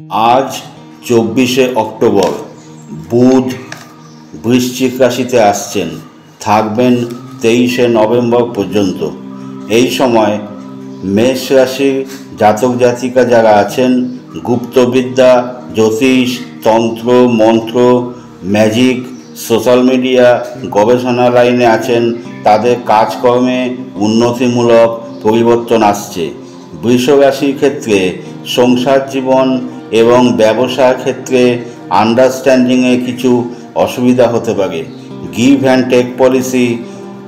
আজ 24শে অক্টোবর। বুধ বৃশ্চিক রাশিতে আসছেন, থাকবেন 23শে নভেম্বর পর্যন্ত। এই সময় মেষ রাশির জাতক জাতিকা যারা আছেন, গুপ্তবিদ্যা, জ্যোতিষ, তন্ত্র, মন্ত্র, ম্যাজিক, সোশ্যাল মিডিয়া, গবেষণা লাইনে আছেন, তাদের কাজকর্মে উন্নতিমূলক পরিবর্তন আসছে। বৃষ রাশির ক্ষেত্রে সংসার জীবন এবং ব্যবসার ক্ষেত্রে আন্ডারস্ট্যান্ডিংয়ে কিছু অসুবিধা হতে পারে। গিভ অ্যান্ড টেক পলিসি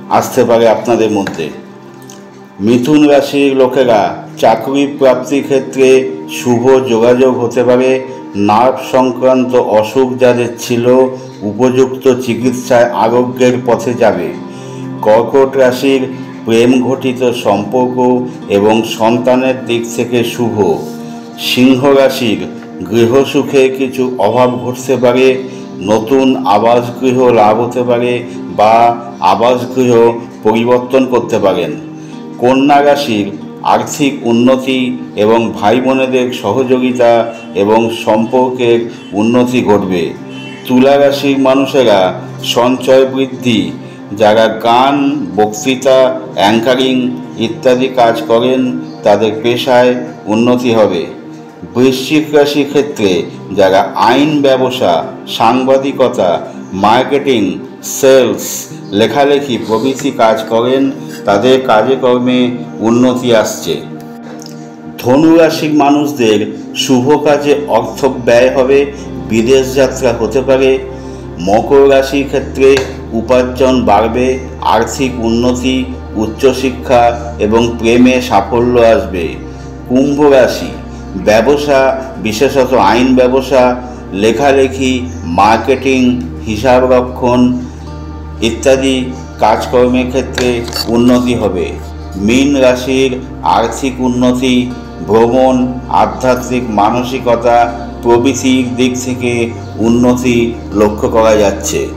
আসতে পারে আপনাদের মধ্যে। মিথুন রাশির লোকেরা চাকরি প্রাপ্তির ক্ষেত্রে শুভ যোগাযোগ হতে পারে। নার্ভ সংক্রান্ত অসুখ যাদের ছিল, উপযুক্ত চিকিৎসায় আরোগ্যের পথে যাবে। কর্কট রাশির প্রেম ঘটিত সম্পর্ক এবং সন্তানের দিক থেকে শুভ। সিংহ রাশির গৃহসুখে কিছু অভাব ঘটতে পারে। নতুন আবাসগৃহ লাভ হতে পারে বা আবাসগৃহ পরিবর্তন করতে পারেন। কন্যা রাশির আর্থিক উন্নতি এবং ভাই বোনেদের সহযোগিতা এবং সম্পর্কের উন্নতি ঘটবে। তুলা রাশির মানুষেরা সঞ্চয় বৃদ্ধি, যারা গান, বক্তৃতা, অ্যাঙ্কারিং ইত্যাদি কাজ করেন তাদের পেশায় উন্নতি হবে। বৃশ্চিক রাশির ক্ষেত্রে যারা আইন ব্যবসা, সাংবাদিকতা, মার্কেটিং, সেলস, লেখালেখি প্রভৃতি কাজ করেন তাদের কাজে কর্মে উন্নতি আসছে। ধনু রাশির মানুষদের শুভ কাজে অর্থ ব্যয় হবে, বিদেশ যাত্রা হতে পারে। মকর রাশির ক্ষেত্রে উপার্জন বাড়বে, আর্থিক উন্নতি, উচ্চশিক্ষা এবং প্রেমে সাফল্য আসবে। কুম্ভ রাশি ব্যবসা, বিশেষত আইন ব্যবসা, লেখালেখি, মার্কেটিং, হিসাবরক্ষণ ইত্যাদি কাজকর্মের ক্ষেত্রে উন্নতি হবে। মীন রাশির আর্থিক উন্নতি, ভ্রমণ, আধ্যাত্মিক মানসিকতা প্রভৃতির দিক থেকে উন্নতি লক্ষ্য করা যাচ্ছে।